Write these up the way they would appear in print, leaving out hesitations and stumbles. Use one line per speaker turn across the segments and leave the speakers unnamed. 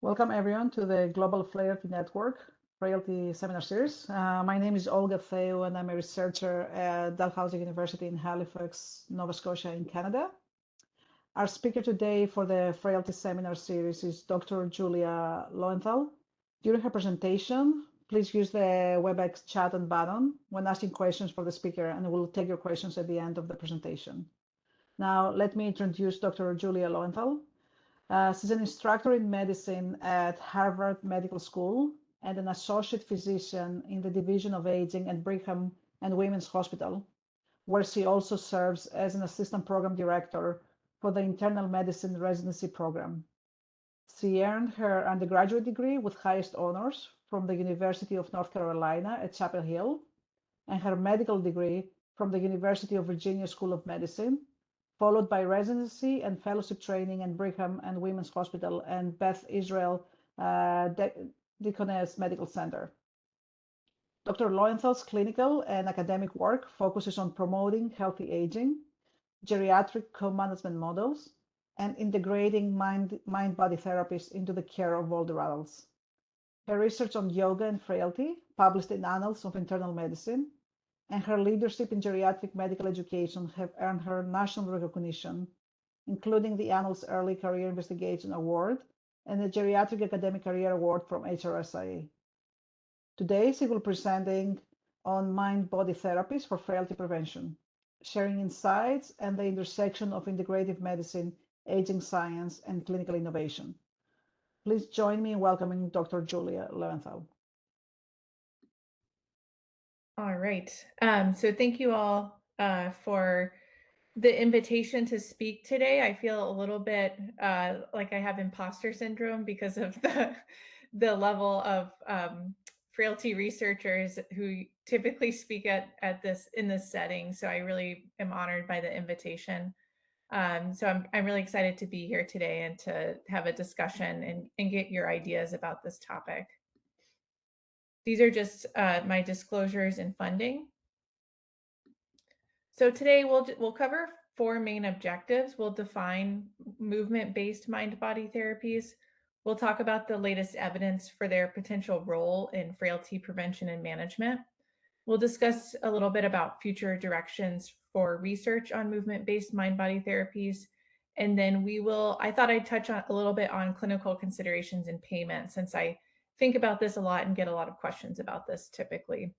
Welcome everyone to the Global Frailty Network Frailty Seminar Series. My name is Olga Theo and I'm a researcher at Dalhousie University in Halifax, Nova Scotia in Canada. Our speaker today for the Frailty Seminar Series is Dr. Julia Loewenthal. During her presentation, please use the WebEx chat and button when asking questions for the speaker, and we'll take your questions at the end of the presentation. Now, let me introduce Dr. Julia Loewenthal. She's an instructor in medicine at Harvard Medical School and an associate physician in the Division of Aging at Brigham and Women's Hospital, where she also serves as an assistant program director for the internal medicine residency program. She earned her undergraduate degree with highest honors from the University of North Carolina at Chapel Hill and her medical degree from the University of Virginia School of Medicine, followed by residency and fellowship training at Brigham and Women's Hospital and Beth Israel Deaconess Medical Center. Dr. Loewenthal's clinical and academic work focuses on promoting healthy aging, geriatric co-management models, and integrating mind-body therapies into the care of older adults. Her research on yoga and frailty, published in Annals of Internal Medicine, and her leadership in geriatric medical education have earned her national recognition, including the Annals Early Career Investigation Award and the Geriatric Academic Career Award from HRSIA. Today, she will be presenting on mind-body therapies for frailty prevention, sharing insights and the intersection of integrative medicine, aging science, and clinical innovation. Please join me in welcoming Dr. Julia Loewenthal.
All right. So thank you all for the invitation to speak today. I feel a little bit like I have imposter syndrome because of the level of frailty researchers who typically speak in this setting. So I really am honored by the invitation. So I'm really excited to be here today and to have a discussion and get your ideas about this topic. These are just my disclosures and funding. So today we'll cover four main objectives. We'll define movement-based mind-body therapies. We'll talk about the latest evidence for their potential role in frailty prevention and management. We'll discuss a little bit about future directions for research on movement-based mind-body therapies. And then I thought I'd touch on a little bit on clinical considerations and payment, since I think about this a lot and get a lot of questions about this typically.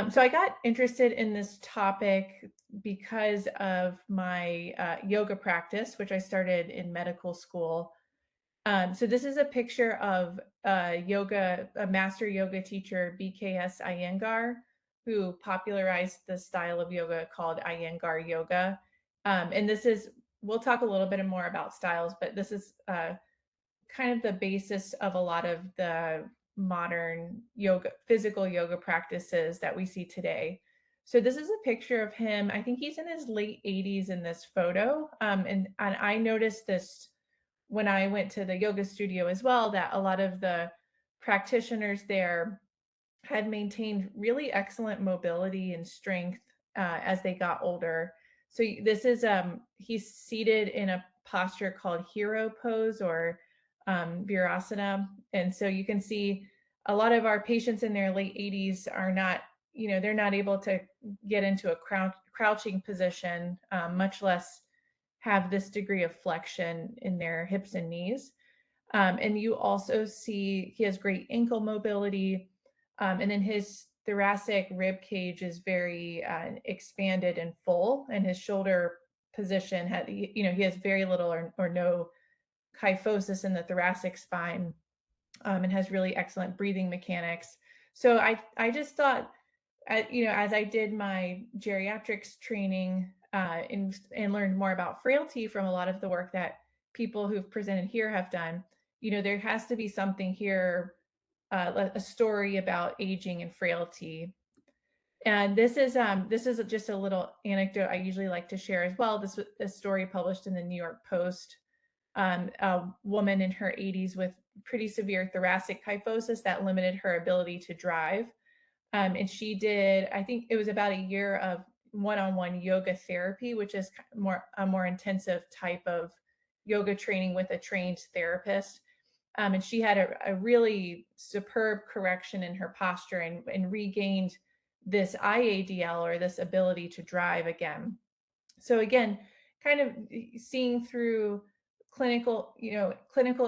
So I got interested in this topic because of my yoga practice, which I started in medical school. So this is a picture of a master yoga teacher, BKS Iyengar, who popularized the style of yoga called Iyengar yoga. And we'll talk a little bit more about styles, but this is kind of the basis of a lot of the modern physical yoga practices that we see today. So this is a picture of him. I think he's in his late 80s in this photo. And I noticed this when I went to the yoga studio as well, that a lot of the practitioners there had maintained really excellent mobility and strength as they got older. So this is, he's seated in a posture called hero pose or Virasana. And so you can see a lot of our patients in their late 80s are not, they're not able to get into a crouching position, much less have this degree of flexion in their hips and knees. And you also see he has great ankle mobility. And then his thoracic rib cage is very expanded and full, and his shoulder position he has very little or no kyphosis in the thoracic spine, and has really excellent breathing mechanics. So I just thought, as I did my geriatrics training and learned more about frailty from a lot of the work that people who've presented here have done, there has to be something here, a story about aging and frailty. And this is just a little anecdote I usually like to share as well. This was a story published in the New York Post. A woman in her 80s with pretty severe thoracic kyphosis that limited her ability to drive. And she did, I think it was about a year of one-on-one yoga therapy, which is a more intensive type of yoga training with a trained therapist. And she had a really superb correction in her posture and regained this IADL, or this ability to drive again. So again, kind of seeing through clinical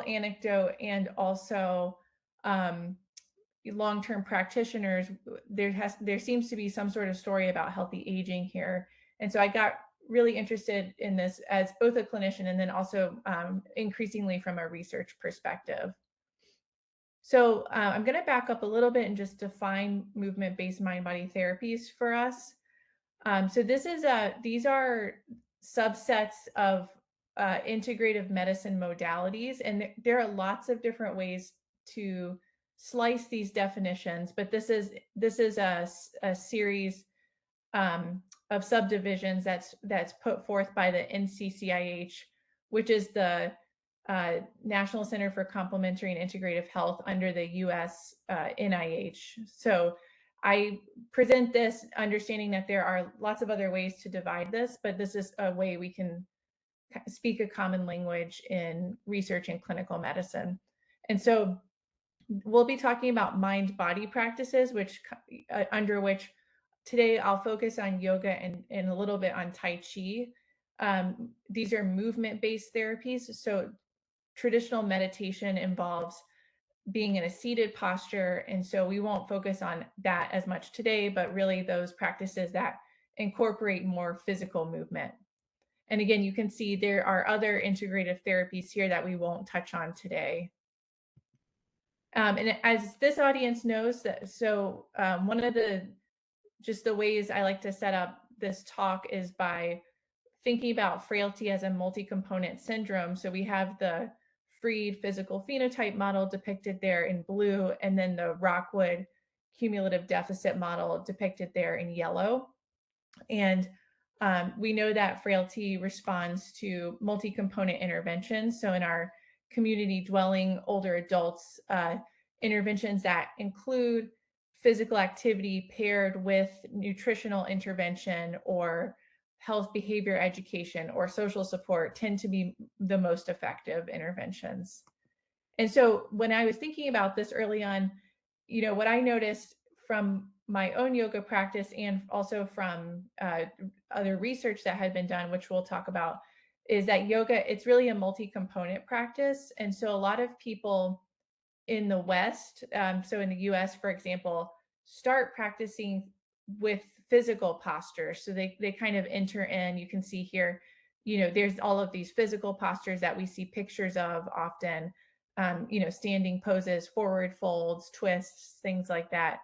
anecdote and also long-term practitioners, there seems to be some sort of story about healthy aging here. And so I got really interested in this as both a clinician and then also increasingly from a research perspective. So I'm going to back up a little bit and just define movement-based mind-body therapies for us. So these are subsets of integrative medicine modalities, and there are lots of different ways to slice these definitions, but this is a series of subdivisions that's put forth by the NCCIH, which is the National Center for Complementary and Integrative Health under the US NIH. So I present this understanding that there are lots of other ways to divide this, but this is a way we can speak a common language in research and clinical medicine. And so we'll be talking about mind-body practices, which under which today I'll focus on yoga and a little bit on Tai Chi. These are movement-based therapies. So traditional meditation involves being in a seated posture. And so we won't focus on that as much today, but really those practices that incorporate more physical movement. And again, you can see there are other integrative therapies here that we won't touch on today. And as this audience knows, one of the ways I like to set up this talk is by thinking about frailty as a multi-component syndrome. So we have the Freed physical phenotype model depicted there in blue, and then the Rockwood cumulative deficit model depicted there in yellow. And we know that frailty responds to multi-component interventions. So in our community dwelling older adults, interventions that include physical activity paired with nutritional intervention or health behavior education or social support tend to be the most effective interventions. And so when I was thinking about this early on, what I noticed from my own yoga practice and also from other research that had been done, which we'll talk about, is that yoga, it's really a multi-component practice. And so a lot of people in the West, so in the US, for example, start practicing with physical postures. So they kind of enter in, you can see here, there's all of these physical postures that we see pictures of often, standing poses, forward folds, twists, things like that.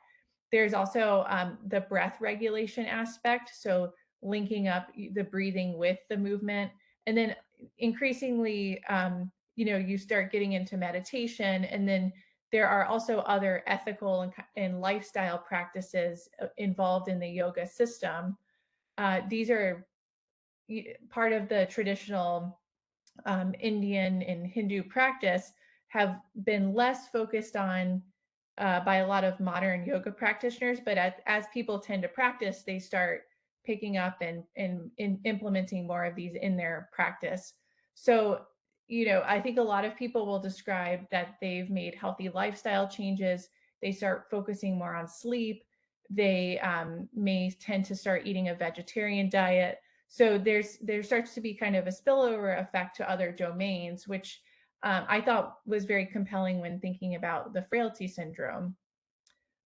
There's also the breath regulation aspect. So linking up the breathing with the movement. And then increasingly, you start getting into meditation, and then there are also other ethical and lifestyle practices involved in the yoga system. These are part of the traditional Indian and Hindu practice, have been less focused on by a lot of modern yoga practitioners, but as people tend to practice, they start picking up and implementing more of these in their practice. So, I think a lot of people will describe that they've made healthy lifestyle changes. They start focusing more on sleep. They may tend to start eating a vegetarian diet. So there starts to be kind of a spillover effect to other domains, which I thought was very compelling when thinking about the frailty syndrome.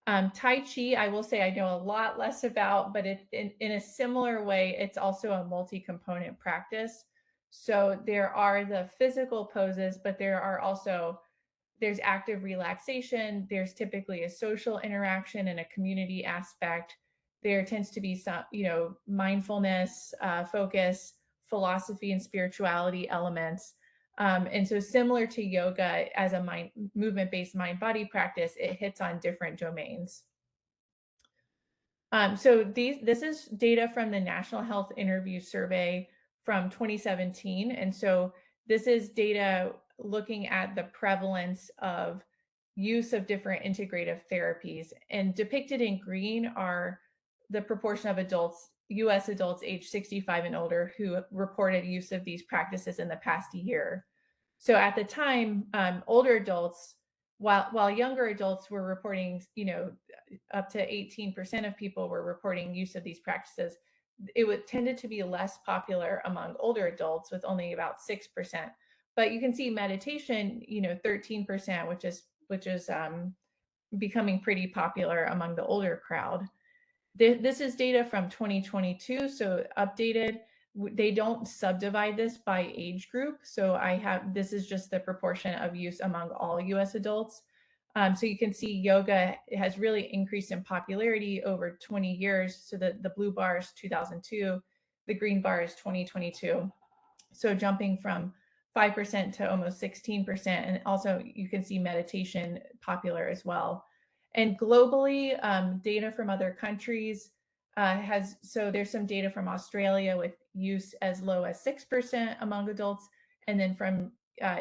Tai Chi, I will say I know a lot less about, but in a similar way, it's also a multi-component practice. So there are the physical poses, but there's active relaxation. There's typically a social interaction and a community aspect. There tends to be some, mindfulness, focus, philosophy, and spirituality elements. And so similar to yoga as a movement-based mind-body practice, it hits on different domains. So this is data from the National Health Interview Survey from 2017. And so this is data looking at the prevalence of use of different integrative therapies. And depicted in green are the proportion of adults, US adults age 65 and older, who reported use of these practices in the past year. So at the time, older adults, while younger adults were reporting, up to 18% of people were reporting use of these practices, it tended to be less popular among older adults with only about 6%. But you can see meditation, 13%, which is becoming pretty popular among the older crowd. This is data from 2022, so updated. They don't subdivide this by age group. So this is just the proportion of use among all US adults. So you can see yoga has really increased in popularity over 20 years. So the blue bar is 2002, the green bar is 2022. So jumping from 5% to almost 16%. And also you can see meditation popular as well. And globally, data from other countries so there's some data from Australia with use as low as 6% among adults. And then from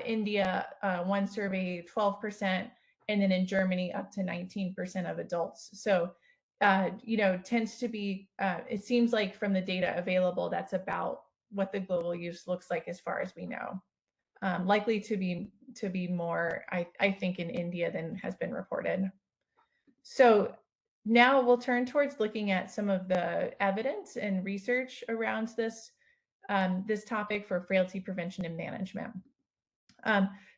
India, one survey, 12%. And then in Germany, up to 19% of adults. So, tends to be, it seems like from the data available, that's about what the global use looks like as far as we know. Likely to be more, I think, in India than has been reported. So now we'll turn towards looking at some of the evidence and research around this topic for frailty prevention and management.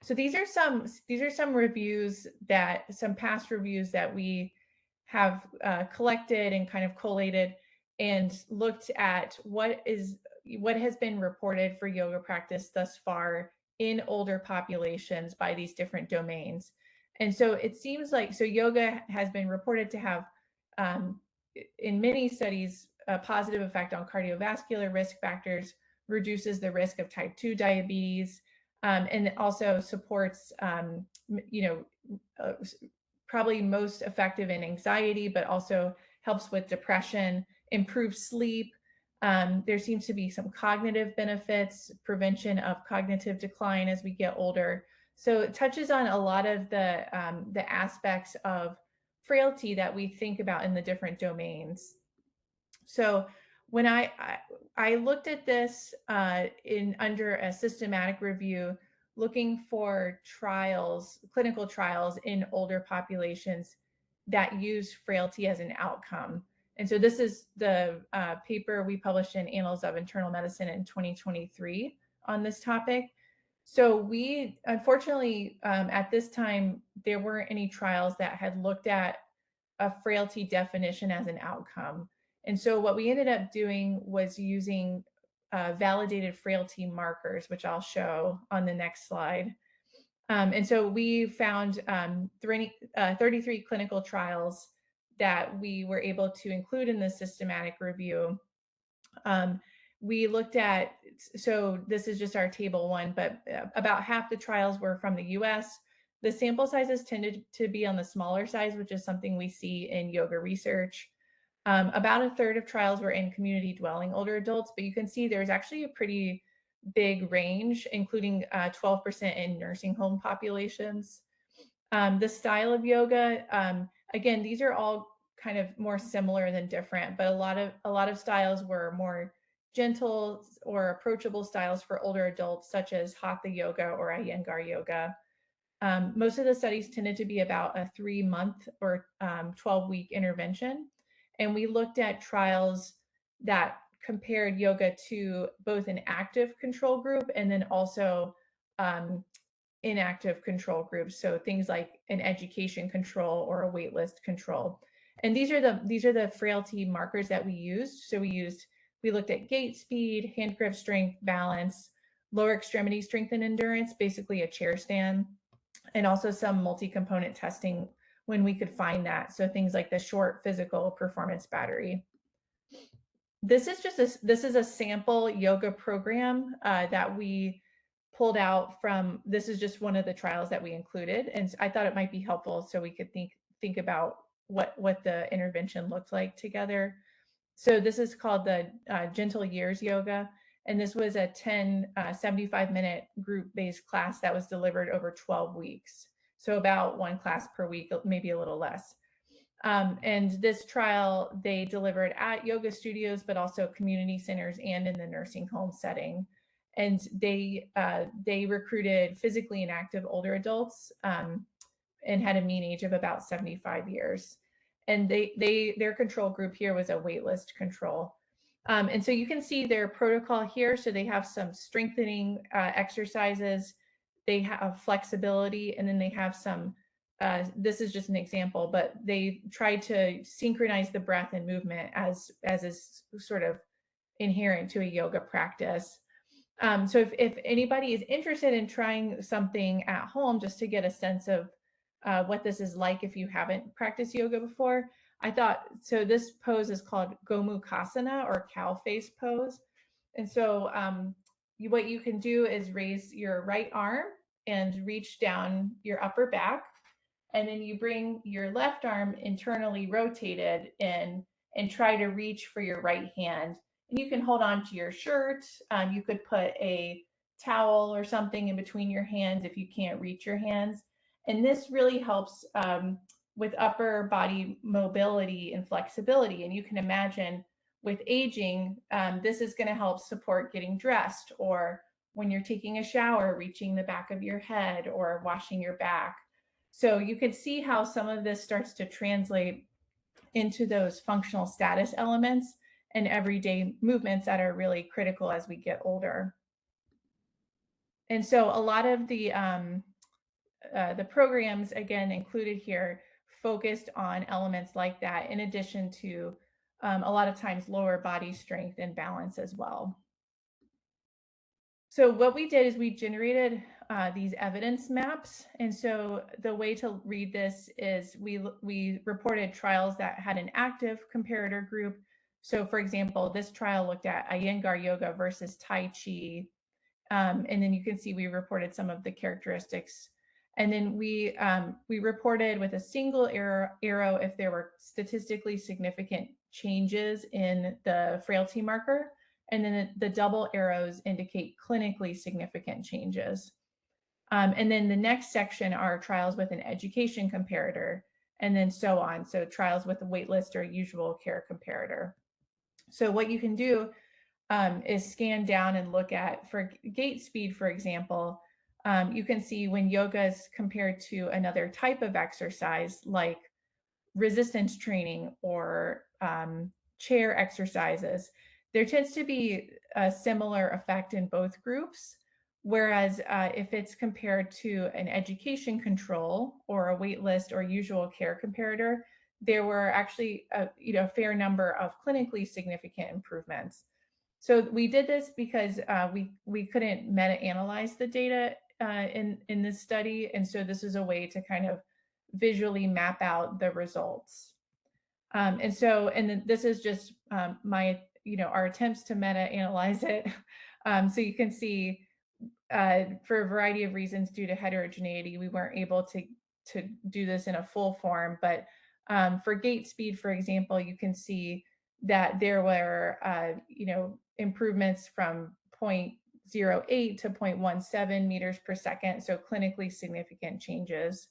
So these are some reviews some past reviews that we have collected and kind of collated and looked at what has been reported for yoga practice thus far in older populations by these different domains. And so it seems like, yoga has been reported to have, in many studies, a positive effect on cardiovascular risk factors, reduces the risk of type 2 diabetes, and it also supports, probably most effective in anxiety, but also helps with depression, improves sleep. There seems to be some cognitive benefits, prevention of cognitive decline as we get older. So it touches on a lot of the aspects of frailty that we think about in the different domains. So when I looked at this under a systematic review, looking for clinical trials in older populations that use frailty as an outcome. And so this is the paper we published in Annals of Internal Medicine in 2023 on this topic. So we, unfortunately, at this time, there weren't any trials that had looked at a frailty definition as an outcome. And so what we ended up doing was using validated frailty markers, which I'll show on the next slide. And so we found 33 clinical trials that we were able to include in the systematic review. We looked at, so this is just our table 1, but about half the trials were from the US. The sample sizes tended to be on the smaller size, which is something we see in yoga research. About a third of trials were in community dwelling older adults, but you can see there's actually a pretty big range, including 12% in nursing home populations. The style of yoga, again, these are all kind of more similar than different, but a lot of styles were more gentle or approachable styles for older adults, such as Hatha yoga or Iyengar yoga. Most of the studies tended to be about a 3-month or 12-week intervention. And we looked at trials that compared yoga to both an active control group and then also inactive control groups. So things like an education control or a waitlist control. And these are the frailty markers that we used. So we looked at gait speed, hand grip strength, balance, lower extremity strength and endurance, basically a chair stand, and also some multi-component testing when we could find that. So things like the short physical performance battery. This is a sample yoga program that we pulled out from. This is just one of the trials that we included, and I thought it might be helpful so we could think about what the intervention looked like together. So this is called the Gentle Years Yoga, and this was a 75-minute group-based class that was delivered over 12 weeks. So about 1 class per week, maybe a little less. And this trial, they delivered at yoga studios, but also community centers and in the nursing home setting. and they recruited physically inactive older adults and had a mean age of about 75 years. And their control group here was a waitlist control. And so you can see their protocol here. So they have some strengthening exercises, they have flexibility, and then they have some, this is just an example, but they try to synchronize the breath and movement as is sort of inherent to a yoga practice. So if anybody is interested in trying something at home just to get a sense of what this is like if you haven't practiced yoga before, I thought, so this pose is called Gomukhasana, or cow face pose. And so what you can do is raise your right arm and reach down your upper back. And then you bring your left arm internally rotated in and try to reach for your right hand. And you can hold on to your shirt. You could put a towel or something in between your hands if you can't reach your hands. And this really helps with upper body mobility and flexibility. And you can imagine with aging, this is going to help support getting dressed, or when you're taking a shower, reaching the back of your head, or washing your back. So you can see how some of this starts to translate into those functional status elements and everyday movements that are really critical as we get older. And so a lot of the programs, again, included here focused on elements like that, in addition to a lot of times lower body strength and balance as well. So what we did is we generated these evidence maps. And so the way to read this is we reported trials that had an active comparator group. So for example, this trial looked at Iyengar yoga versus Tai Chi. And then you can see we reported some of the characteristics. And then we reported with a single arrow if there were statistically significant changes in the frailty marker. And then the double arrows indicate clinically significant changes. And then the next section are trials with an education comparator, and then so on. So trials with a waitlist or usual care comparator. So what you can do is scan down and look at, for gait speed, for example, you can see when yoga is compared to another type of exercise like resistance training or chair exercises, there tends to be a similar effect in both groups. Whereas if it's compared to an education control or a waitlist or usual care comparator, there were actually a fair number of clinically significant improvements. So we did this because we couldn't meta-analyze the data in this study, and so this is a way to kind of visually map out the results. And then this is just our attempts to meta-analyze it. So you can see for a variety of reasons due to heterogeneity, we weren't able to do this in a full form. But for gait speed, for example, you can see that there were improvements from 0.08 to 0.17 meters per second, so clinically significant changes.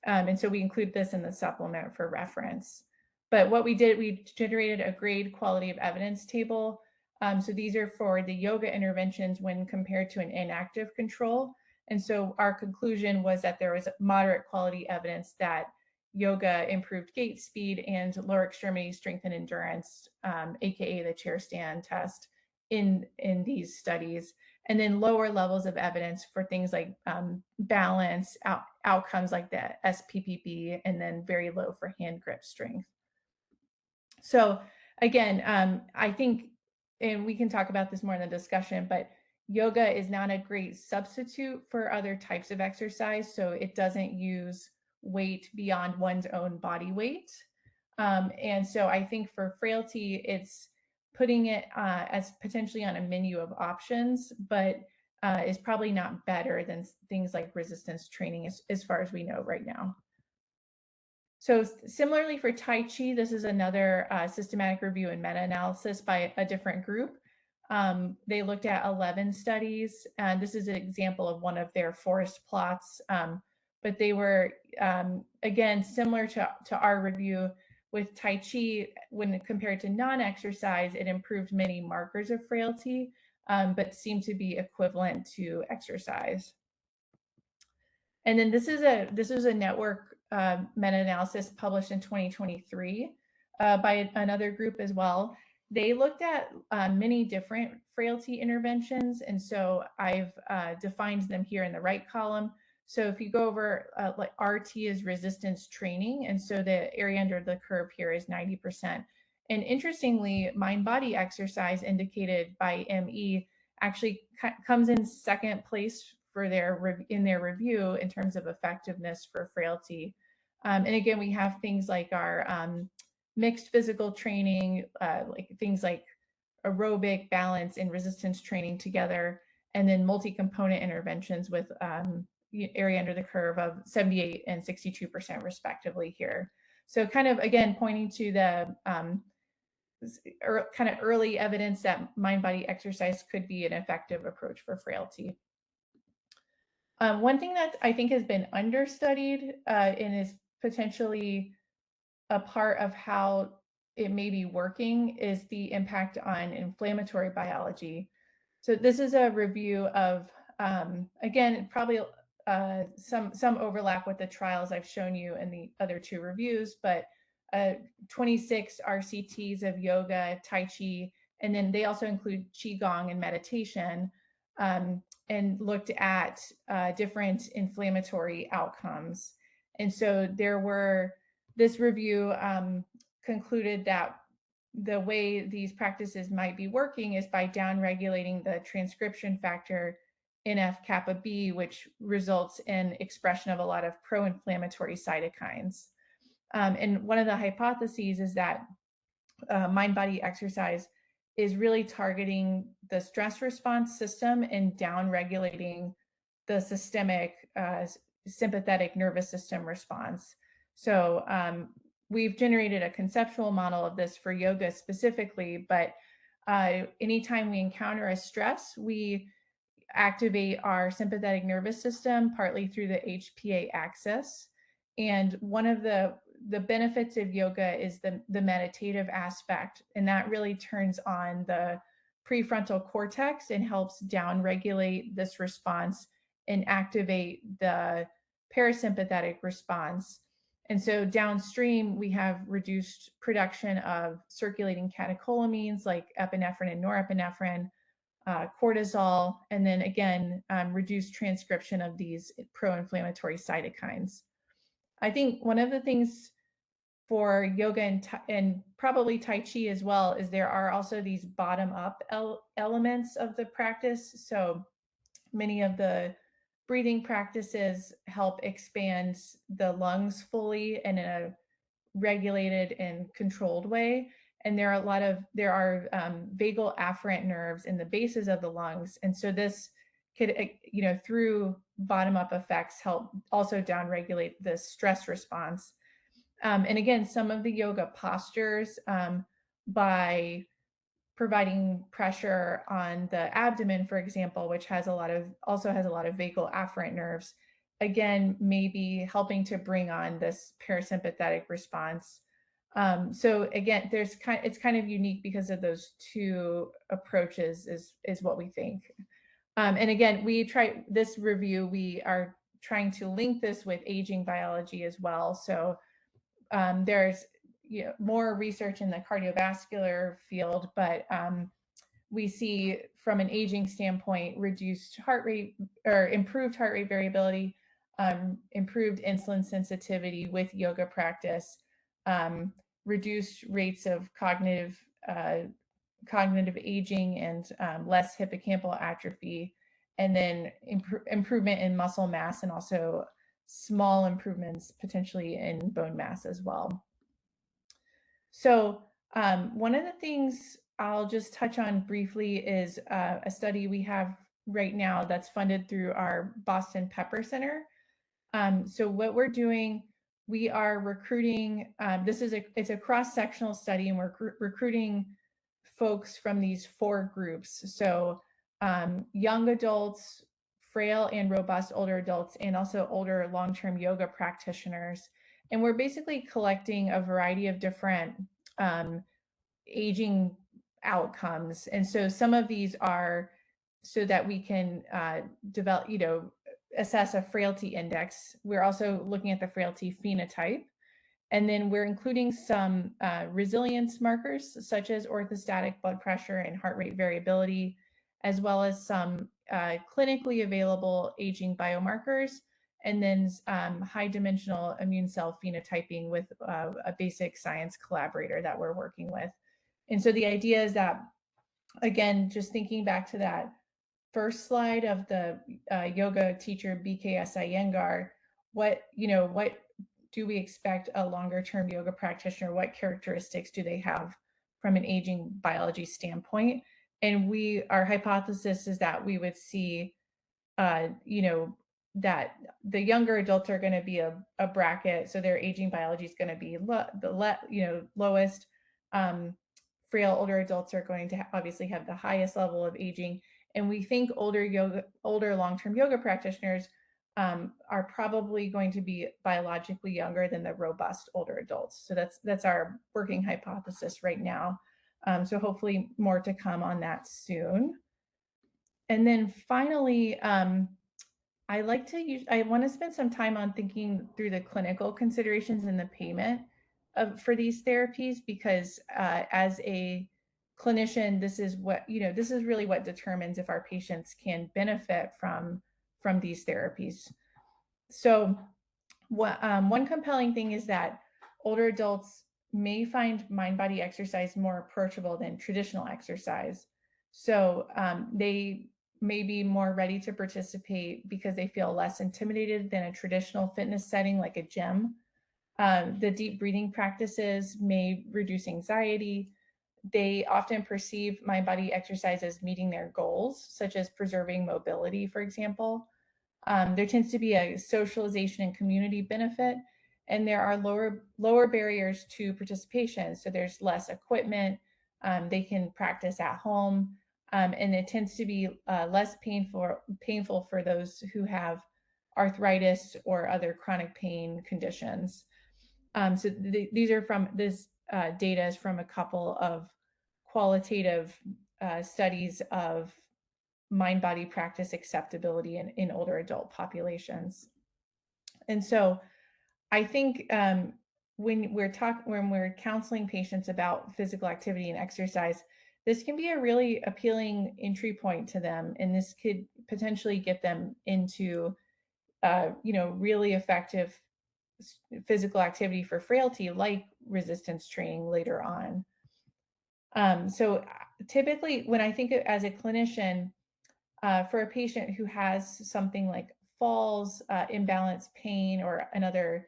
And so we include this in the supplement for reference. But what we did, we generated a grade quality of evidence table. So these are for the yoga interventions when compared to an inactive control. And so our conclusion was that there was moderate quality evidence that yoga improved gait speed and lower extremity strength and endurance, aka the chair stand test, in these studies. And then lower levels of evidence for things like balance, outcomes like the SPPB, and then very low for hand grip strength. So again, I think, and we can talk about this more in the discussion, but yoga is not a great substitute for other types of exercise. So it doesn't use weight beyond one's own body weight. And so I think for frailty, it's putting it as potentially on a menu of options, but is probably not better than things like resistance training as far as we know right now. So similarly for Tai Chi, this is another systematic review and meta-analysis by a different group. They looked at 11 studies, and this is an example of one of their forest plots. But they were, again, similar to our review. With Tai Chi, when compared to non-exercise, it improved many markers of frailty. but seem to be equivalent to exercise. And then this is a network meta-analysis published in 2023 by another group as well. They looked at many different frailty interventions, and so I've defined them here in the right column. So if you go over, like RT is resistance training, and so the area under the curve here is 90%. And interestingly, mind-body exercise indicated by ME actually comes in second place for in their review in terms of effectiveness for frailty. And again, we have things like our mixed physical training, like things like aerobic, balance, and resistance training together, and then multi-component interventions with area under the curve of 78 and 62% respectively here. So kind of, again, pointing to the kind of early evidence that mind-body exercise could be an effective approach for frailty. One thing that I think has been understudied and is potentially a part of how it may be working is the impact on inflammatory biology. So this is a review of, again, probably some overlap with the trials I've shown you in the other two reviews, but 26 RCTs of yoga, Tai Chi, and then they also include Qigong and meditation, and looked at different inflammatory outcomes. And so this review concluded that the way these practices might be working is by downregulating the transcription factor NF-kappa B, which results in expression of a lot of pro-inflammatory cytokines. And one of the hypotheses is that mind-body exercise is really targeting the stress response system and downregulating the systemic sympathetic nervous system response. So we've generated a conceptual model of this for yoga specifically, but anytime we encounter a stress, we activate our sympathetic nervous system partly through the HPA axis. And one of the benefits of yoga is the meditative aspect, and that really turns on the prefrontal cortex and helps downregulate this response and activate the parasympathetic response. And so downstream, we have reduced production of circulating catecholamines like epinephrine and norepinephrine, cortisol, and then again, reduced transcription of these pro-inflammatory cytokines. I think one of the things for yoga and probably Tai Chi as well is there are also these bottom-up elements of the practice. So many of the breathing practices help expand the lungs fully and in a regulated and controlled way. And there are vagal afferent nerves in the bases of the lungs. And so this could, through bottom-up effects, help also downregulate the stress response. And again, some of the yoga postures, by providing pressure on the abdomen, for example, which also has a lot of vagal afferent nerves, again, maybe helping to bring on this parasympathetic response. So again, it's kind of unique because of those two approaches is what we think. And again, we are trying to link this with aging biology as well. So there's more research in the cardiovascular field, but we see from an aging standpoint, reduced heart rate or improved heart rate variability, improved insulin sensitivity with yoga practice, reduced rates of cognitive aging and less hippocampal atrophy, and then improvement in muscle mass and also small improvements potentially in bone mass as well. So one of the things I'll just touch on briefly is a study we have right now that's funded through our Boston Pepper Center. So what we're doing, we are recruiting, it's a cross-sectional study, and we're recruiting folks from these 4 groups. So young adults, frail and robust older adults, and also older long-term yoga practitioners. And we're basically collecting a variety of different aging outcomes. And so some of these are so that we can develop, assess a frailty index. We're also looking at the frailty phenotype. And then we're including some resilience markers, such as orthostatic blood pressure and heart rate variability, as well as some clinically available aging biomarkers, and then high dimensional immune cell phenotyping with a basic science collaborator that we're working with. And so the idea is that, again, just thinking back to that first slide of the yoga teacher BKS Iyengar, what do we expect a longer term yoga practitioner? What characteristics do they have from an aging biology standpoint? And our hypothesis is that we would see, that the younger adults are going to be a bracket, so their aging biology is going to be lowest. Frail older adults are going to obviously have the highest level of aging, and we think older long-term yoga practitioners are probably going to be biologically younger than the robust older adults. So that's our working hypothesis right now. So hopefully more to come on that soon. And then finally, I want to spend some time on thinking through the clinical considerations and the payment for these therapies, because as a clinician, this is really what determines if our patients can benefit from these therapies. So one compelling thing is that older adults may find mind-body exercise more approachable than traditional exercise. So they may be more ready to participate because they feel less intimidated than a traditional fitness setting like a gym. The deep breathing practices may reduce anxiety. They often perceive mind-body exercise as meeting their goals, such as preserving mobility, for example. There tends to be a socialization and community benefit, and there are lower barriers to participation. So there's less equipment. They can practice at home, and it tends to be less painful for those who have arthritis or other chronic pain conditions. So these are from this data is from a couple of qualitative studies of mind-body practice acceptability in older adult populations. And so I think when we're counseling patients about physical activity and exercise, this can be a really appealing entry point to them, and this could potentially get them into really effective physical activity for frailty, like resistance training later on. So typically, when I think as a clinician, for a patient who has something like falls, imbalanced pain, or another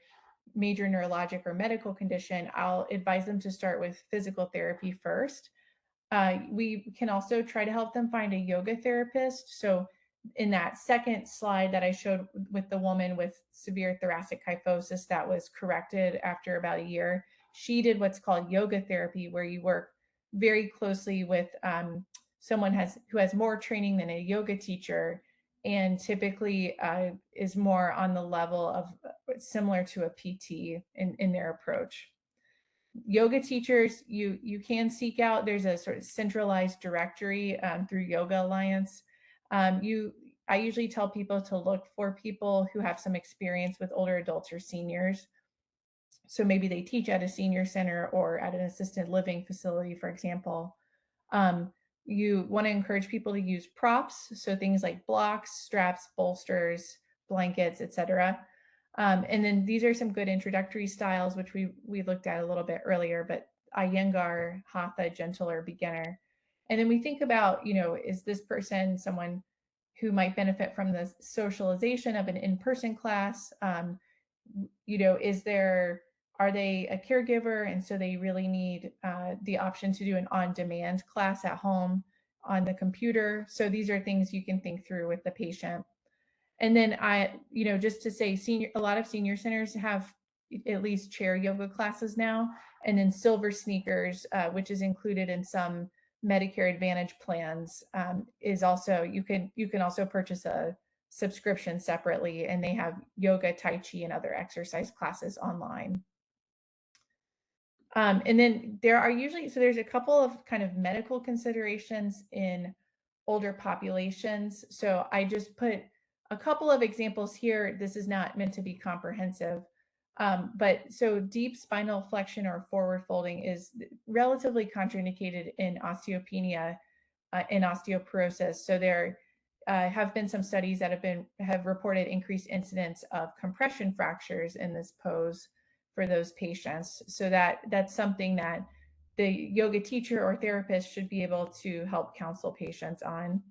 major neurologic or medical condition, I'll advise them to start with physical therapy first. We can also try to help them find a yoga therapist. So in that second slide that I showed with the woman with severe thoracic kyphosis that was corrected after about a year, she did what's called yoga therapy, where you work very closely with someone who has more training than a yoga teacher, and typically is more on the level of similar to a PT in their approach. Yoga teachers, you can seek out. There's a sort of centralized directory through Yoga Alliance. I usually tell people to look for people who have some experience with older adults or seniors. So maybe they teach at a senior center or at an assisted living facility, for example. You want to encourage people to use props, so things like blocks, straps, bolsters, blankets, etc. And then these are some good introductory styles, which we looked at a little bit earlier, but Iyengar, Hatha, gentle, or beginner. And then we think about, is this person someone who might benefit from the socialization of an in-person class? Are they a caregiver, and so they really need the option to do an on-demand class at home on the computer? So these are things you can think through with the patient. And then just to say, a lot of senior centers have at least chair yoga classes now, and then Silver Sneakers, which is included in some Medicare Advantage plans, is also, you can also purchase a subscription separately, and they have yoga, tai chi, and other exercise classes online. And then there's a couple of kind of medical considerations in older populations. So I just put a couple of examples here. This is not meant to be comprehensive. But so deep spinal flexion or forward folding is relatively contraindicated in osteopenia and osteoporosis. So there have been some studies that have reported increased incidence of compression fractures in this pose for those patients. So that's something that the yoga teacher or therapist should be able to help counsel patients on.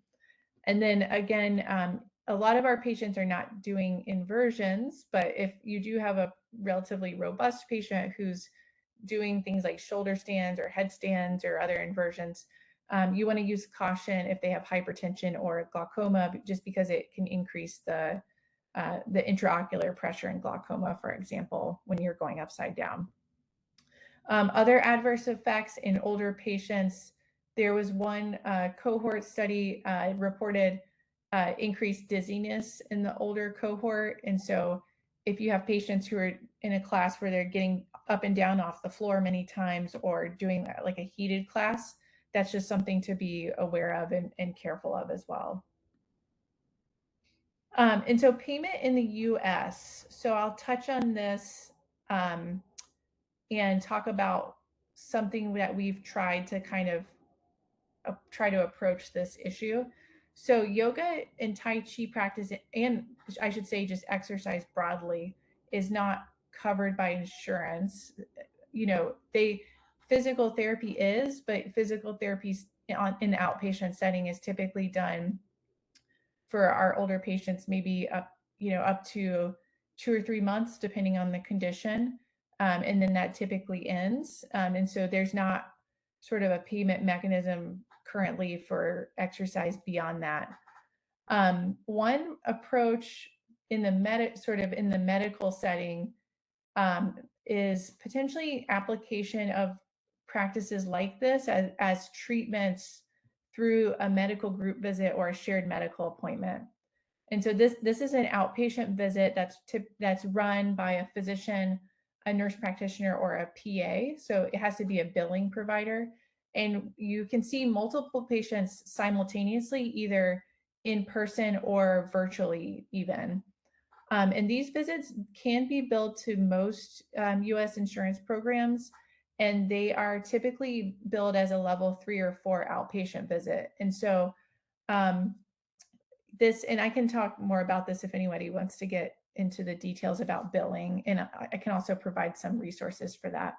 And then again, a lot of our patients are not doing inversions, but if you do have a relatively robust patient who's doing things like shoulder stands or headstands or other inversions, you want to use caution if they have hypertension or glaucoma, just because it can increase the intraocular pressure in glaucoma, for example, when you're going upside down. Other adverse effects in older patients, there was one cohort study reported increased dizziness in the older cohort. And so if you have patients who are in a class where they're getting up and down off the floor many times or doing like a heated class, that's just something to be aware of and careful of as well. And so payment in the US. So I'll touch on this and talk about something that we've tried to kind of try to approach this issue. So yoga and Tai Chi practice, and I should say just exercise broadly, is not covered by insurance. You know, physical therapy is, but physical therapy in the outpatient setting is typically done for our older patients, maybe up to 2 or 3 months, depending on the condition. And then that typically ends. And so there's not sort of a payment mechanism currently for exercise beyond that. One approach in the medical setting is potentially application of practices like this as treatments through a medical group visit or a shared medical appointment. And so this is an outpatient visit that's run by a physician, a nurse practitioner, or a PA. So it has to be a billing provider. And you can see multiple patients simultaneously, either in person or virtually even. And these visits can be billed to most US insurance programs, and they are typically billed as a level 3 or 4 outpatient visit. And so and I can talk more about this if anybody wants to get into the details about billing, and I can also provide some resources for that.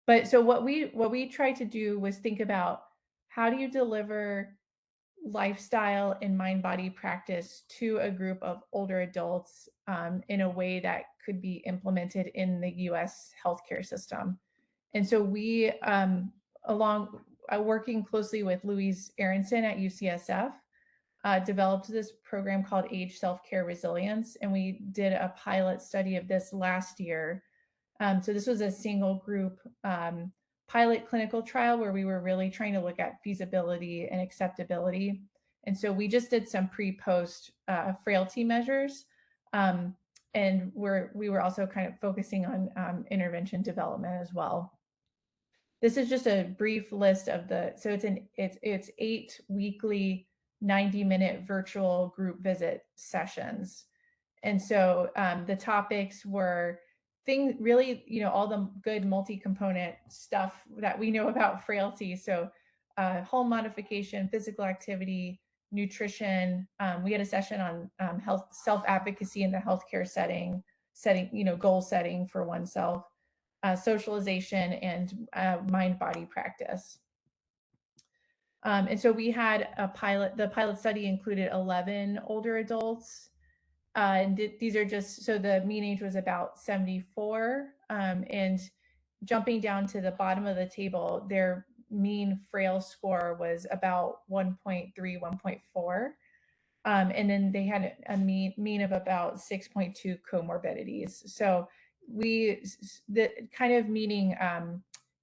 But so what we tried to do was think about, how do you deliver lifestyle and mind-body practice to a group of older adults in a way that could be implemented in the US healthcare system. And so we, working closely with Louise Aronson at UCSF, developed this program called Age Self-Care Resilience, and we did a pilot study of this last year. So this was a single group pilot clinical trial where we were really trying to look at feasibility and acceptability. And so we just did some pre-post frailty measures. And we were also kind of focusing on intervention development as well. This is just a brief list of so it's 8 weekly 90-minute virtual group visit sessions. And so the topics were really, all the good multi-component stuff that we know about frailty. So home modification, physical activity, nutrition. We had a session on health, self-advocacy in the healthcare setting, goal setting for oneself, socialization, and mind-body practice. And so we had the pilot study included 11 older adults. And these are just, so the mean age was about 74. And jumping down to the bottom of the table, their mean frail score was about 1.3, 1.4. And then they had a mean of about 6.2 comorbidities. So the kind of meaning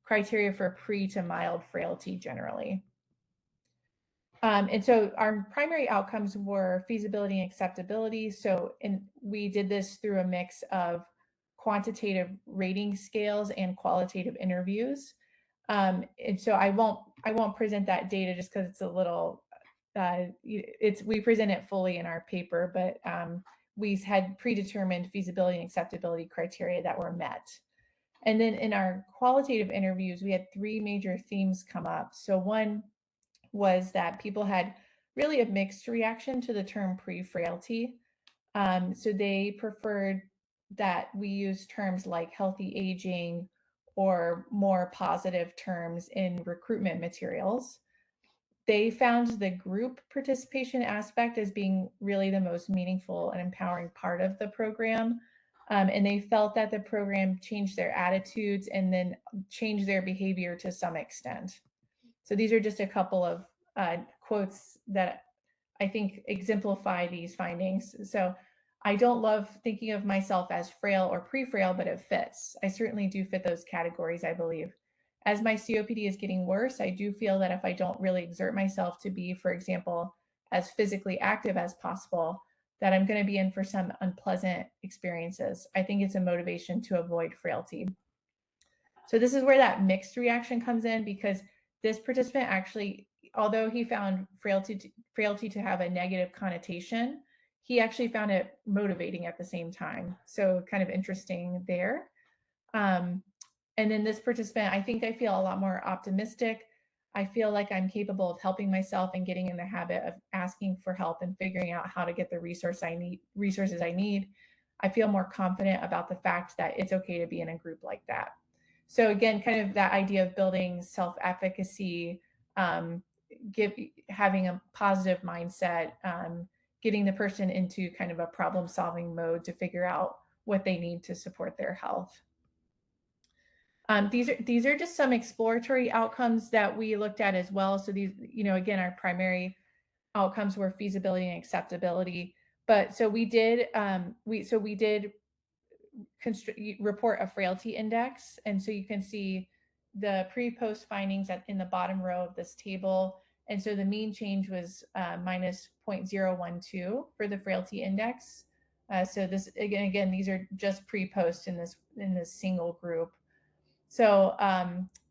criteria for pre to mild frailty generally. And so our primary outcomes were feasibility and acceptability. So we did this through a mix of quantitative rating scales and qualitative interviews. And so I won't present that data just because it's a little we present it fully in our paper, but we had predetermined feasibility and acceptability criteria that were met. And then in our qualitative interviews, we had 3 major themes come up. So one was that people had really a mixed reaction to the term pre-frailty. So they preferred that we use terms like healthy aging or more positive terms in recruitment materials. They found the group participation aspect as being really the most meaningful and empowering part of the program. And they felt that the program changed their attitudes and then changed their behavior to some extent. So these are just a couple of quotes that I think exemplify these findings. So I don't love thinking of myself as frail or pre-frail, but it fits. I certainly do fit those categories, I believe. As my COPD is getting worse, I do feel that if I don't really exert myself to be, for example, as physically active as possible, that I'm going to be in for some unpleasant experiences. I think it's a motivation to avoid frailty. So this is where that mixed reaction comes in, because this participant actually, although he found frailty to have a negative connotation, he actually found it motivating at the same time. So kind of interesting there. And then this participant, I think I feel a lot more optimistic. I feel like I'm capable of helping myself and getting in the habit of asking for help and figuring out how to get the resources I need. I feel more confident about the fact that it's okay to be in a group like that. So again, kind of that idea of building self-efficacy, having a positive mindset, getting the person into kind of a problem-solving mode to figure out what they need to support their health. These are just some exploratory outcomes that we looked at as well. So these, again, our primary outcomes were feasibility and acceptability. But so we did report a frailty index, and so you can see the pre-post findings in the bottom row of this table. And so the mean change was minus 0.012 for the frailty index. So this again, these are just pre-post in this single group. So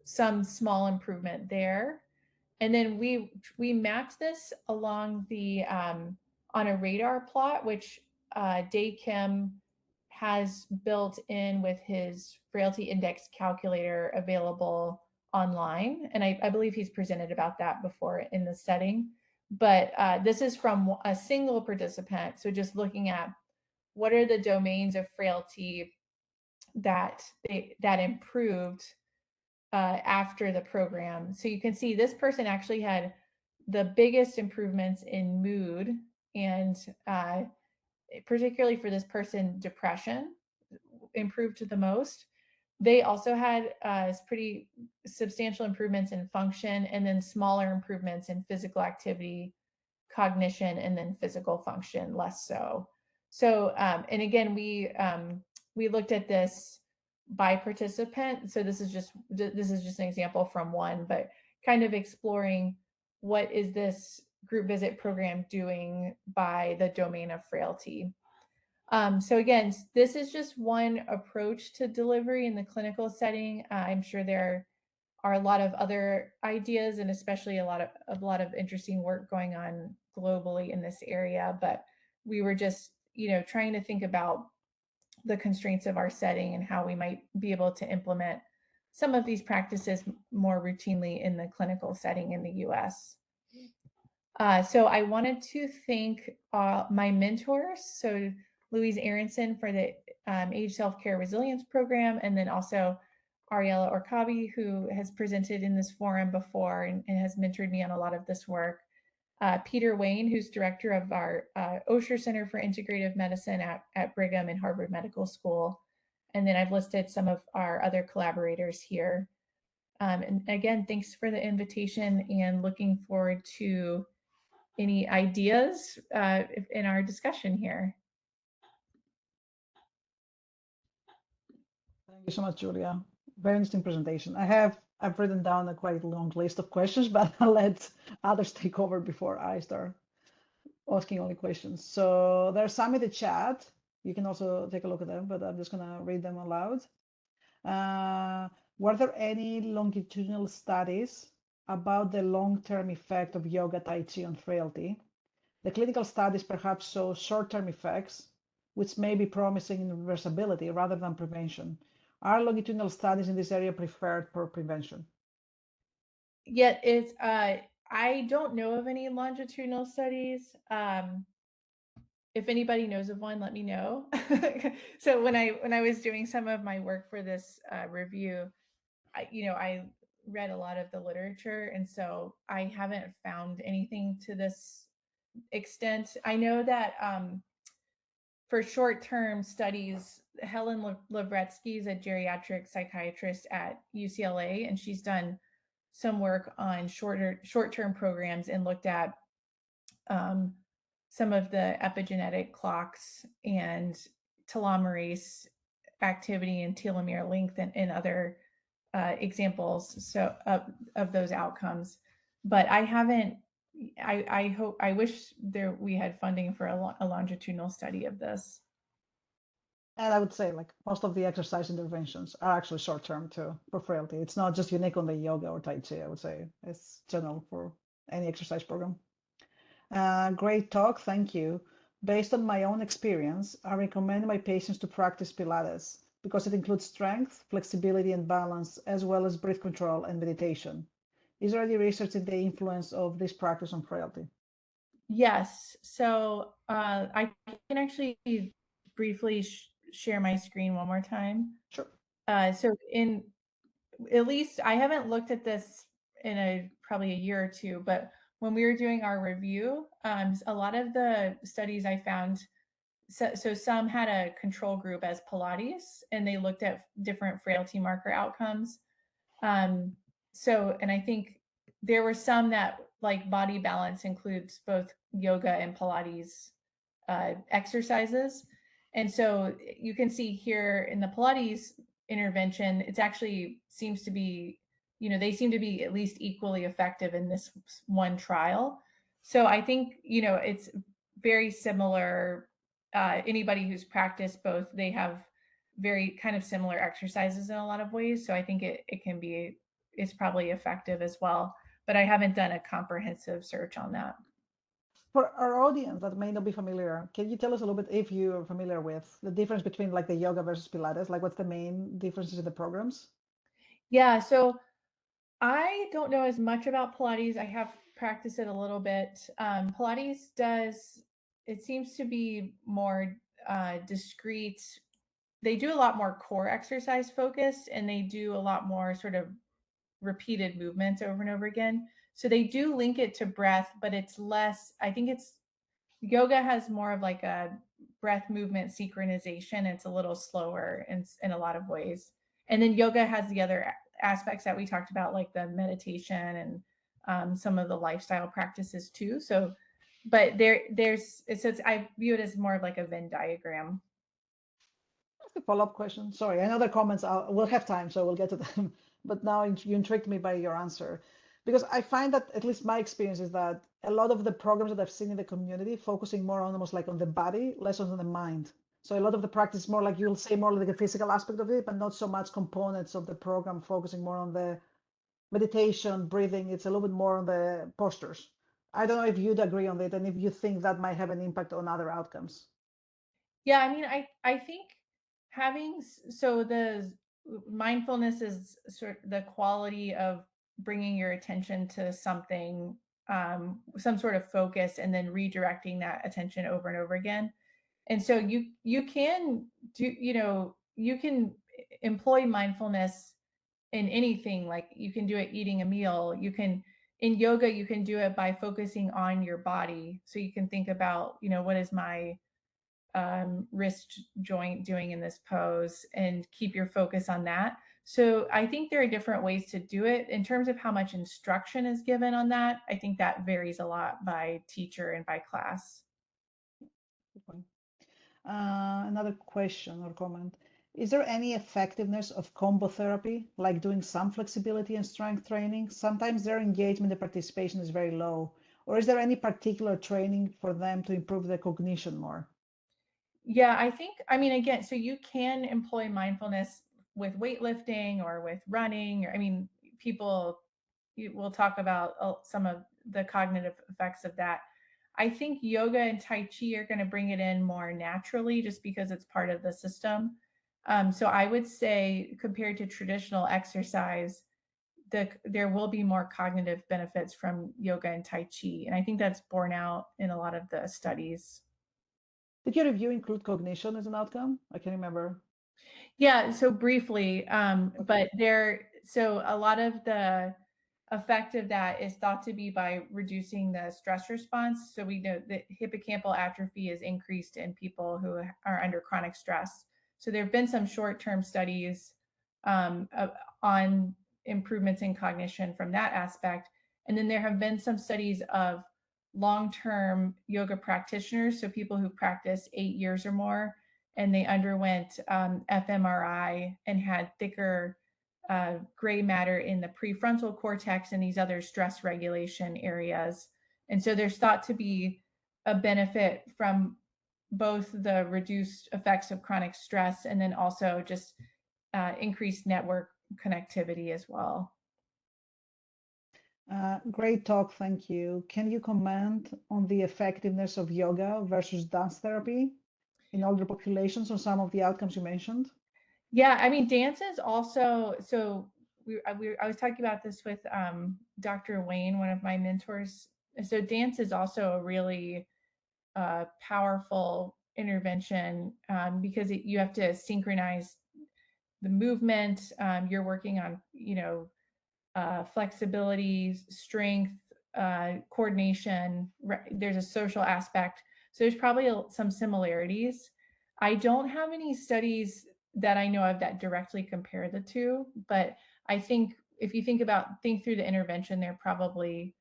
some small improvement there. And then we mapped this along the on a radar plot, which Dae Kim has built in with his frailty index calculator available online. And I believe he's presented about that before in the setting. But this is from a single participant. So just looking at what are the domains of frailty that improved after the program. So you can see this person actually had the biggest improvements in mood, and particularly for this person, depression improved the most. They also had pretty substantial improvements in function, and then smaller improvements in physical activity, cognition, and then physical function less so. So, and again, we looked at this by participant. So this is just an example from one, but kind of exploring what is this group visit program doing by the domain of frailty. So again, this is just one approach to delivery in the clinical setting. I'm sure there are a lot of other ideas, and especially a lot of interesting work going on globally in this area. But we were just, trying to think about the constraints of our setting and how we might be able to implement some of these practices more routinely in the clinical setting in the US. So I wanted to thank my mentors. So Louise Aronson for the Age Self-Care Resilience Program, and then also Ariella Orkabi, who has presented in this forum before and has mentored me on a lot of this work. Peter Wayne, who's director of our Osher Center for Integrative Medicine at Brigham and Harvard Medical School. And then I've listed some of our other collaborators here. And again, thanks for the invitation, and looking forward to any ideas in our discussion here.
Thank you so much, Julia. Very interesting presentation. I've written down a quite long list of questions, but I'll let others take over before I start asking only questions. So there's some in the chat. You can also take a look at them, but I'm just gonna read them aloud. Were there any longitudinal studies about the long-term effect of yoga tai chi on frailty. The clinical studies perhaps show short-term effects, which may be promising in reversibility rather than prevention. Are longitudinal studies in this area preferred for prevention?
Yeah, it's I don't know of any longitudinal studies. If anybody knows of one, let me know. So when I was doing some of my work for this review, I read a lot of the literature, and so I haven't found anything to this extent. I know that for short-term studies, Helen Lavretsky is a geriatric psychiatrist at UCLA, and she's done some work on short-term programs and looked at some of the epigenetic clocks and telomerase activity and telomere length and other examples of those outcomes. But I haven't. I wish we had funding for a longitudinal study of this.
And I would say like most of the exercise interventions are actually short-term too for frailty. It's not just unique on the yoga or tai chi, I would say. It's general for any exercise program. Great talk, thank you. Based on my own experience, I recommend my patients to practice Pilates because it includes strength, flexibility, and balance, as well as breath control and meditation. Is there any research in the influence of this practice on frailty?
Yes. So I can actually briefly share my screen one more time.
Sure.
So in at least I haven't looked at this in probably a year or two, but when we were doing our review, a lot of the studies I found, so some had a control group as Pilates, and they looked at different frailty marker outcomes. And I think there were some that like body balance includes both yoga and Pilates exercises. And so you can see here in the Pilates intervention, it's actually seems to be, they seem to be at least equally effective in this one trial. So I think, it's very similar. Anybody who's practiced both, they have very kind of similar exercises in a lot of ways. So I think it's probably effective as well. But I haven't done a comprehensive search on that.
For our audience that may not be familiar, can you tell us a little bit, if you're familiar with the difference between like the yoga versus Pilates? Like what's the main differences in the programs?
Yeah, so I don't know as much about Pilates. I have practiced it a little bit. Pilates it seems to be more discrete. They do a lot more core exercise focused, and they do a lot more sort of repeated movements over and over again. So they do link it to breath, but it's less, I think yoga has more of like a breath movement synchronization. It's a little slower in a lot of ways. And then yoga has the other aspects that we talked about, like the meditation and some of the lifestyle practices too. So, but I view it as more of like a Venn diagram.
Ask a follow-up question. Sorry, I know the comments. We'll have time, so we'll get to them. But now you intrigued me by your answer, because I find that at least my experience is that a lot of the programs that I've seen in the community focusing more on almost like on the body, less on the mind. So a lot of the practice is more like you'll say more like the physical aspect of it, but not so much components of the program focusing more on the meditation, breathing. It's a little bit more on the postures. I don't know if you'd agree on it and if you think that might have an impact on other outcomes.
Yeah, I mean, I think so the mindfulness is sort of the quality of bringing your attention to something, some sort of focus, and then redirecting that attention over and over again. And so you can you can employ mindfulness in anything. Like you can do it eating a meal. In yoga, you can do it by focusing on your body. So you can think about, what is my wrist joint doing in this pose, and keep your focus on that. So I think there are different ways to do it. In terms of how much instruction is given on that, I think that varies a lot by teacher and by class.
Another question or comment. Is there any effectiveness of combo therapy, like doing some flexibility and strength training? Sometimes their engagement and participation is very low. Or is there any particular training for them to improve their cognition more?
Yeah, I mean, again, so you can employ mindfulness with weightlifting or with running. I mean, people we'll talk about some of the cognitive effects of that. I think yoga and Tai Chi are going to bring it in more naturally just because it's part of the system. So I would say compared to traditional exercise, there will be more cognitive benefits from yoga and Tai Chi. And I think that's borne out in a lot of the studies.
Did your review include cognition as an outcome? I can't remember.
Yeah, so briefly, but so a lot of the effect of that is thought to be by reducing the stress response. So we know that hippocampal atrophy is increased in people who are under chronic stress. So there have been some short-term studies on improvements in cognition from that aspect. And then there have been some studies of long-term yoga practitioners, so people who practice 8 years or more, and they underwent fMRI and had thicker gray matter in the prefrontal cortex and these other stress regulation areas. And so there's thought to be a benefit from both the reduced effects of chronic stress and then also just increased network connectivity as well.
Great talk, thank you. Can you comment on the effectiveness of yoga versus dance therapy in older populations on some of the outcomes you mentioned?
Yeah, I mean, dance is also, so I was talking about this with Dr. Wayne, one of my mentors. So dance is also a really powerful intervention because you have to synchronize the movement. You're working on, flexibility, strength, coordination. There's a social aspect. So there's probably some similarities. I don't have any studies that I know of that directly compare the two, but I think if you think through the intervention, they're probably,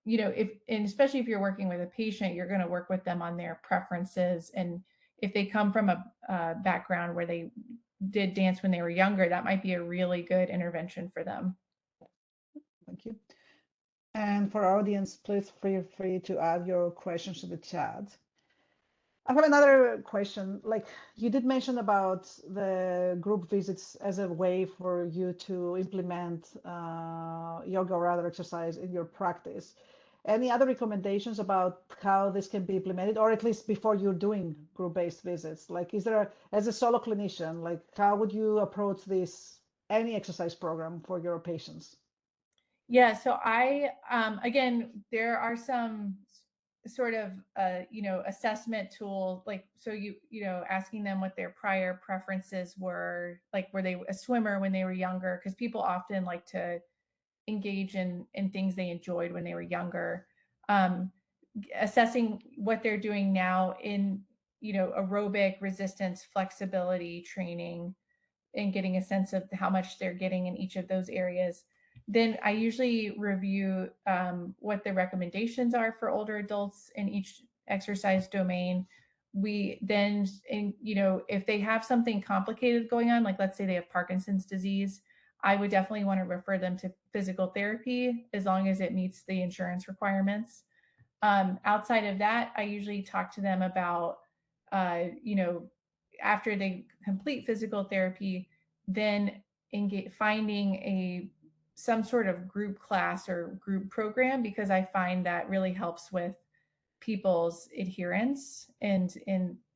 and especially if you're working with a patient, you're going to work with them on their preferences. And if they come from a background where they did dance when they were younger, that might be a really good intervention for them.
Thank you. And for our audience, please feel free to add your questions to the chat. I have another question. Like you did mention about the group visits as a way for you to implement yoga or other exercise in your practice. Any other recommendations about how this can be implemented, or at least before you're doing group-based visits? Like, is there, as a solo clinician, like how would you approach any exercise program for your patients?
Yeah, so again, there are some sort of assessment tool, like, so asking them what their prior preferences were, like were they a swimmer when they were younger, because people often like to engage in things they enjoyed when they were younger. Assessing what they're doing now in aerobic resistance, flexibility training, and getting a sense of how much they're getting in each of those areas. Then I usually review what the recommendations are for older adults in each exercise domain. We then, if they have something complicated going on, like let's say they have Parkinson's disease, I would definitely want to refer them to physical therapy as long as it meets the insurance requirements. Outside of that, I usually talk to them about, after they complete physical therapy, then finding some sort of group class or group program, because I find that really helps with people's adherence and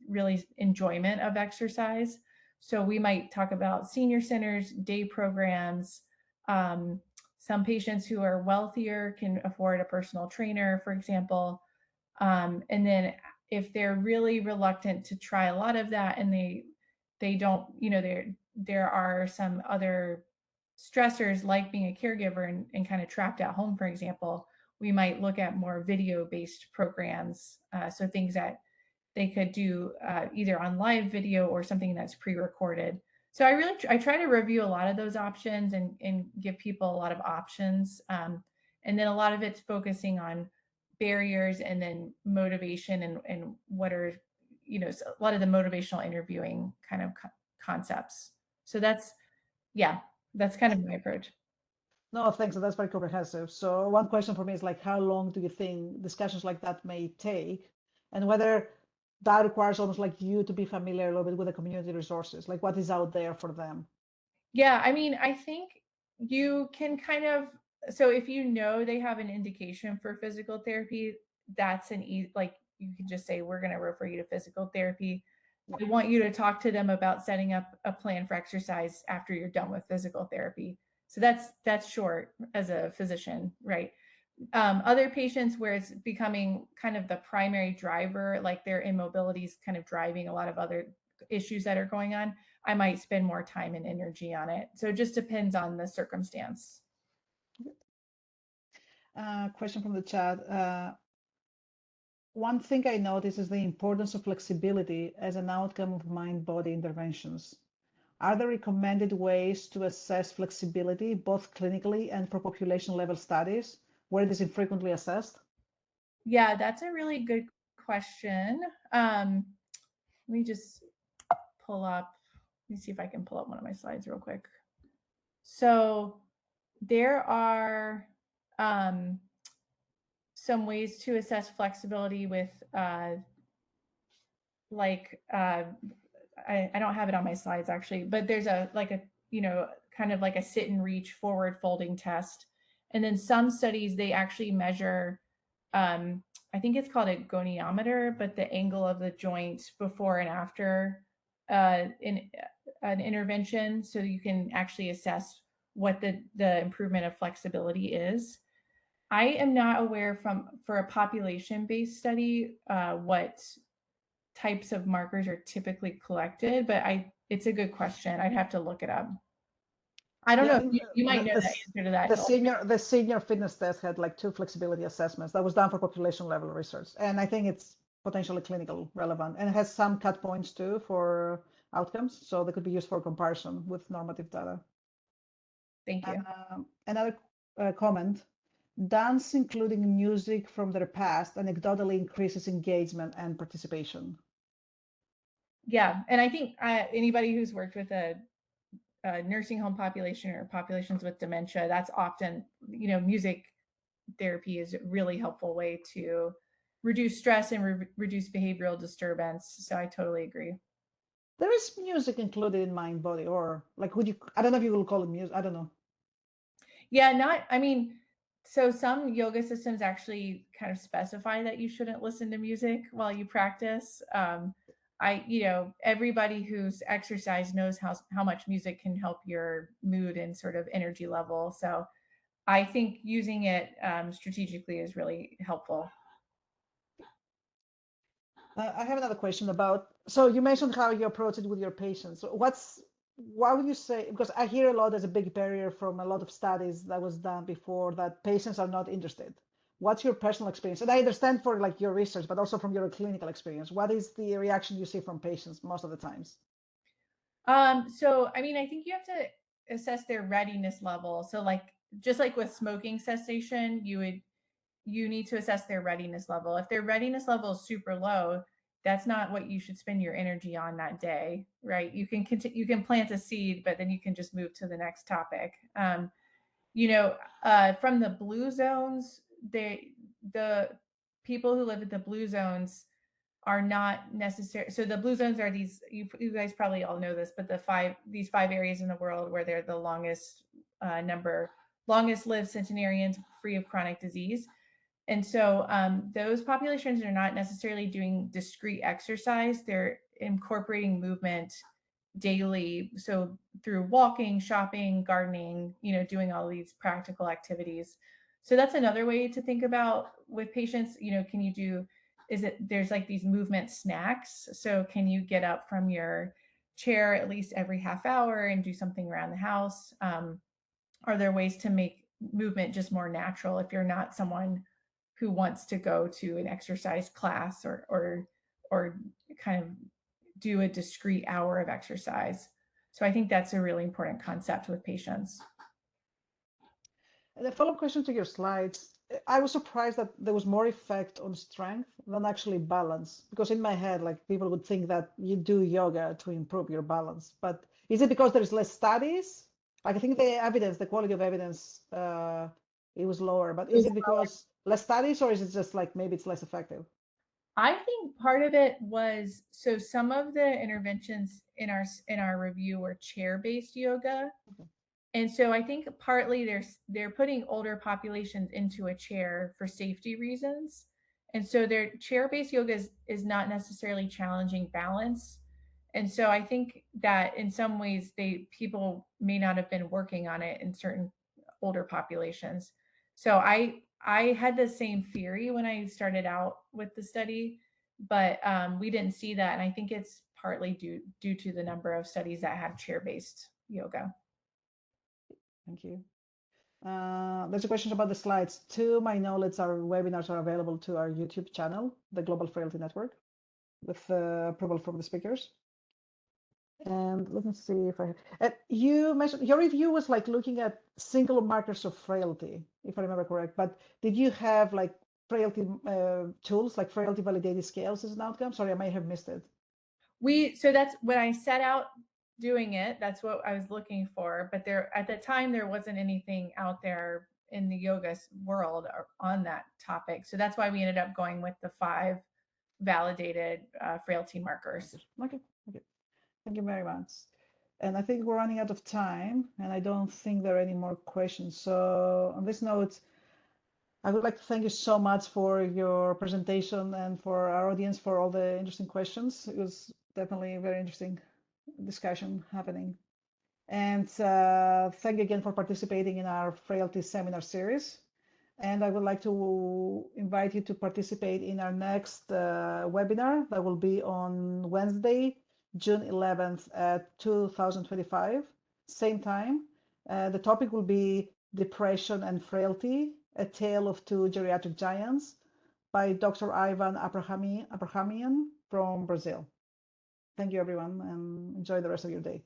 really enjoyment of exercise. So we might talk about senior centers, day programs. Some patients who are wealthier can afford a personal trainer, for example. And then if they're really reluctant to try a lot of that and they don't, there are some other stressors like being a caregiver and kind of trapped at home, for example, we might look at more video-based programs. So things that they could do either on live video or something that's pre-recorded. So I try to review a lot of those options and give people a lot of options. And then a lot of it's focusing on barriers and then motivation and what are, a lot of the motivational interviewing kind of concepts. So that's kind of my approach.
No, thanks. That's very comprehensive. So one question for me is like, how long do you think discussions like that may take, and whether that requires almost like you to be familiar a little bit with the community resources, like what is out there for them?
Yeah, I mean, I think you can kind of so if you know they have an indication for physical therapy, that's like you can just say, we're going to refer you to physical therapy. I want you to talk to them about setting up a plan for exercise after you're done with physical therapy. So that's short as a physician, right? Other patients where it's becoming kind of the primary driver, like their immobility is kind of driving a lot of other issues that are going on, I might spend more time and energy on it. So it just depends on the circumstance.
Question from the chat. One thing I notice is the importance of flexibility as an outcome of mind-body interventions. Are there recommended ways to assess flexibility, both clinically and for population-level studies, where it is infrequently assessed?
Yeah, that's a really good question. Let me just pull up, let me see if I can pull up one of my slides real quick. So there are some ways to assess flexibility with I don't have it on my slides actually, but there's kind of like a sit and reach forward folding test. And then some studies, they actually measure, I think it's called a goniometer, but the angle of the joint before and after in an intervention. So you can actually assess what the improvement of flexibility is. I am not aware for a population-based study what types of markers are typically collected, but it's a good question. I'd have to look it up. I don't know. You might know the answer to that.
The senior fitness test had like 2 flexibility assessments that was done for population level research, and I think it's potentially clinical relevant, and it has some cut points too for outcomes, so they could be used for comparison with normative data.
Thank you.
Another comment. Dance, including music from their past, anecdotally increases engagement and participation.
Yeah, and I think anybody who's worked with a nursing home population or populations with dementia, that's often, music therapy is a really helpful way to reduce stress and reduce behavioral disturbance. So I totally agree.
There is music included in mind body, or like, I don't know if you will call it music. I don't know.
Yeah, so some yoga systems actually kind of specify that you shouldn't listen to music while you practice. Everybody who's exercised knows how much music can help your mood and sort of energy level. So I think using it strategically is really helpful.
I have another question about, so you mentioned how you approach it with your patients. Why would you say, because I hear a lot, there's a big barrier from a lot of studies that was done before that patients are not interested. What's your personal experience? And I understand for like your research, but also from your clinical experience, what is the reaction you see from patients most of the times?
So, I think you have to assess their readiness level. So just like with smoking cessation, you need to assess their readiness level. If their readiness level is super low, that's not what you should spend your energy on that day, right? You can plant a seed, but then you can just move to the next topic. From the blue zones, the people who live in the blue zones are not necessary. So the blue zones are these, you guys probably all know this, but these 5 areas in the world where they're the longest lived centenarians free of chronic disease. And so those populations are not necessarily doing discrete exercise. They're incorporating movement daily. So through walking, shopping, gardening, doing all these practical activities. So that's another way to think about with patients, there's like these movement snacks. So can you get up from your chair at least every half hour and do something around the house? Are there ways to make movement just more natural if you're not someone who wants to go to an exercise class or kind of do a discrete hour of exercise? So I think that's a really important concept with patients.
And a follow-up question to your slides. I was surprised that there was more effect on strength than actually balance, because in my head, like people would think that you do yoga to improve your balance. But is it because there's less studies? Like I think the quality of evidence, it was lower. But is it because less studies, or is it just like maybe it's less effective?
I think part of it was, so some of the interventions in our review were chair-based yoga. Okay. And so I think partly they're putting older populations into a chair for safety reasons. And so their chair-based yoga is not necessarily challenging balance. And so I think that in some ways people may not have been working on it in certain older populations. So I had the same theory when I started out with the study, but we didn't see that, and I think it's partly due to the number of studies that have chair-based yoga.
Thank you. There's a question about the slides. To my knowledge, our webinars are available to our YouTube channel, the Global Frailty Network, with approval from the speakers. And let me see if you mentioned your review was like looking at single markers of frailty, if I remember correct. But did you have like frailty tools, like frailty validated scales as an outcome? Sorry, I may have missed it.
So that's when I set out doing it, that's what I was looking for. But at the time, there wasn't anything out there in the yoga world on that topic. So that's why we ended up going with the 5 validated frailty markers.
Okay. Thank you very much. And I think we're running out of time, and I don't think there are any more questions. So on this note, I would like to thank you so much for your presentation and for our audience for all the interesting questions. It was definitely a very interesting discussion happening. And thank you again for participating in our Frailty seminar series. And I would like to invite you to participate in our next webinar that will be on Wednesday, June 11th at 2025, same time. The topic will be Depression and Frailty, A Tale of Two Geriatric Giants by Dr. Ivan Abrahamian from Brazil. Thank you, everyone, and enjoy the rest of your day.